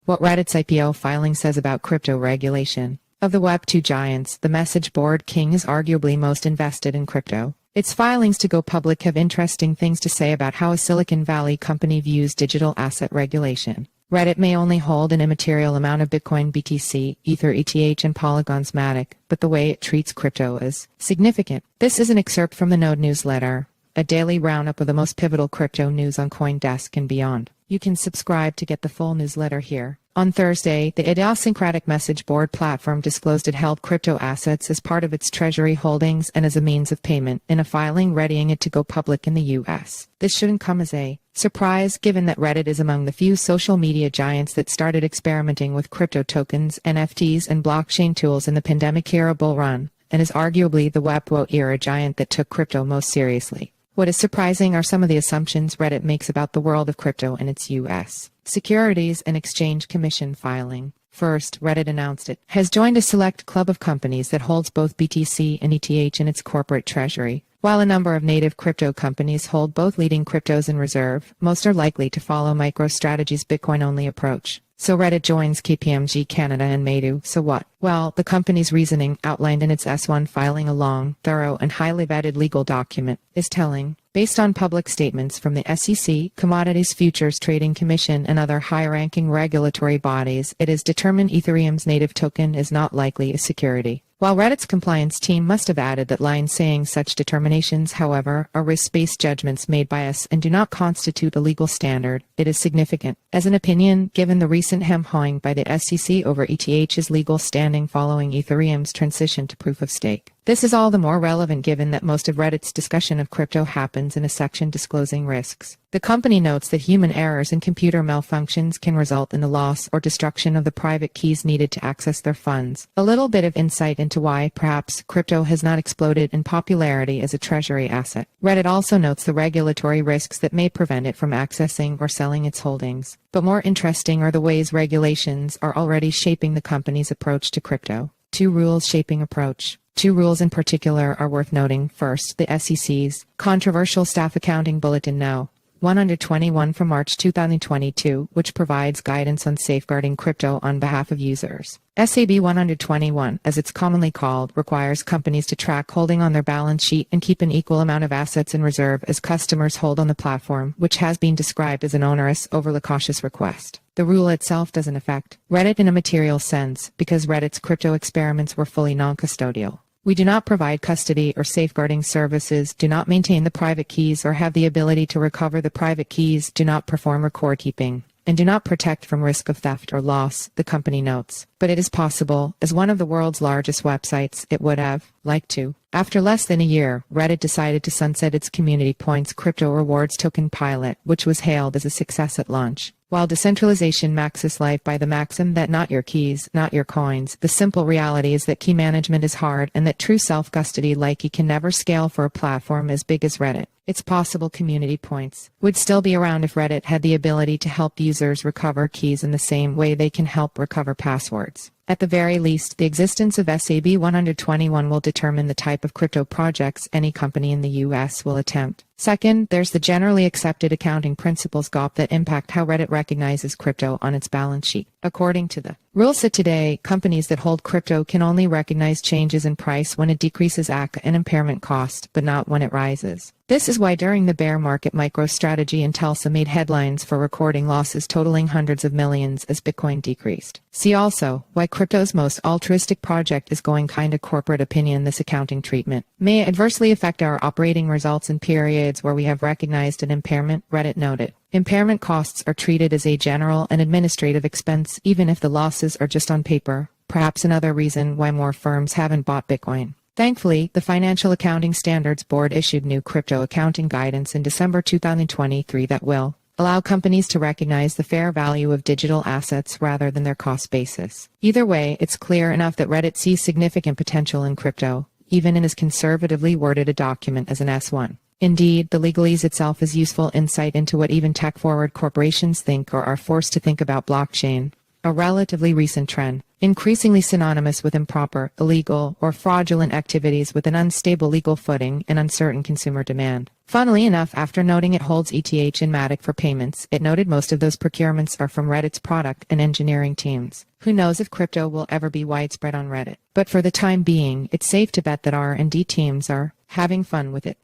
What Reddit's IPO filing says about crypto regulation. Of the Web2 giants, the message board king is arguably most invested in crypto. Its filings to go public have interesting things to say about how a Silicon Valley company views digital asset regulation. Reddit may only hold an immaterial amount of Bitcoin, BTC, Ether, ETH, and Polygon's MATIC, but the way it treats crypto is significant. This is an excerpt from the Node newsletter, a daily roundup of the most pivotal crypto news on CoinDesk and beyond. You can subscribe to get the full newsletter here. On Thursday, the idiosyncratic message board platform disclosed it held crypto assets as part of its treasury holdings and as a means of payment in a filing readying it to go public in the U.S. This shouldn't come as a surprise, given that Reddit is among the few social media giants that started experimenting with crypto tokens, NFTs, and blockchain tools in the pandemic-era bull run, and is arguably the Web2-era giant that took crypto most seriously. What is surprising are some of the assumptions Reddit makes about the world of crypto and its U.S. Securities and Exchange Commission filing. First, Reddit announced it has joined a select club of companies that holds both BTC and ETH in its corporate treasury. While a number of native crypto companies hold both leading cryptos in reserve, most are likely to follow MicroStrategy's Bitcoin-only approach. So Reddit joins KPMG Canada and Meitu. So what? Well, the company's reasoning, outlined in its S1 filing, a long, thorough, and highly vetted legal document, is telling. Based on public statements from the SEC, Commodities Futures Trading Commission, and other high-ranking regulatory bodies, it is determined Ethereum's native token is not likely a security. While Reddit's compliance team must have added that line saying such determinations, however, are risk-based judgments made by us and do not constitute a legal standard, it is significant. As an opinion, given the recent hem-hawing by the SEC over ETH's legal standing following Ethereum's transition to proof-of-stake. This is all the more relevant given that most of Reddit's discussion of crypto happens in a section disclosing risks. The company notes that human errors and computer malfunctions can result in the loss or destruction of the private keys needed to access their funds. A little bit of insight into why, perhaps, crypto has not exploded in popularity as a treasury asset. Reddit also notes the regulatory risks that may prevent it from accessing or selling its holdings. But more interesting are the ways regulations are already shaping the company's approach to crypto. 2 rules shaping approach. 2 rules in particular are worth noting. First, the SEC's controversial Staff Accounting Bulletin No. 121 from March 2022, which provides guidance on safeguarding crypto on behalf of users. SAB 121, as it's commonly called, requires companies to track holding on their balance sheet and keep an equal amount of assets in reserve as customers hold on the platform, which has been described as an onerous, overly cautious request. The rule itself doesn't affect Reddit in a material sense, because Reddit's crypto experiments were fully non-custodial. We do not provide custody or safeguarding services, do not maintain the private keys or have the ability to recover the private keys, do not perform record keeping, and do not protect from risk of theft or loss, the company notes. But it is possible, as one of the world's largest websites, it would have liked to. After less than a year, Reddit decided to sunset its Community Points crypto rewards token pilot, which was hailed as a success at launch. While decentralization maxes life by the maxim that not your keys, not your coins, the simple reality is that key management is hard and that true self-custody like key can never scale for a platform as big as Reddit. It's possible Community Points would still be around if Reddit had the ability to help users recover keys in the same way they can help recover passwords. At the very least, the existence of SAB 121 will determine the type of crypto projects any company in the U.S. will attempt. Second, there's the generally accepted accounting principles GAAP that impact how Reddit recognizes crypto on its balance sheet. According to the rules set today, companies that hold crypto can only recognize changes in price when it decreases ACA and impairment cost, but not when it rises. This is why during the bear market, MicroStrategy and Telsa made headlines for recording losses totaling hundreds of millions as Bitcoin decreased. See also, why crypto's most altruistic project is going kinda corporate opinion. This accounting treatment may adversely affect our operating results in periods where we have recognized an impairment, Reddit noted. Impairment costs are treated as a general and administrative expense even if the losses are just on paper, perhaps another reason why more firms haven't bought Bitcoin. Thankfully, the Financial Accounting Standards Board issued new crypto accounting guidance in December 2023 that will allow companies to recognize the fair value of digital assets rather than their cost basis. Either way, it's clear enough that Reddit sees significant potential in crypto, even in as conservatively worded a document as an S1. Indeed, the legalese itself is useful insight into what even tech-forward corporations think or are forced to think about blockchain. a relatively recent trend, increasingly synonymous with improper, illegal, or fraudulent activities with an unstable legal footing and uncertain consumer demand. Funnily enough, after noting it holds ETH and MATIC for payments, it noted most of those procurements are from Reddit's product and engineering teams. Who knows if crypto will ever be widespread on Reddit? But for the time being, it's safe to bet that R&D teams are having fun with it.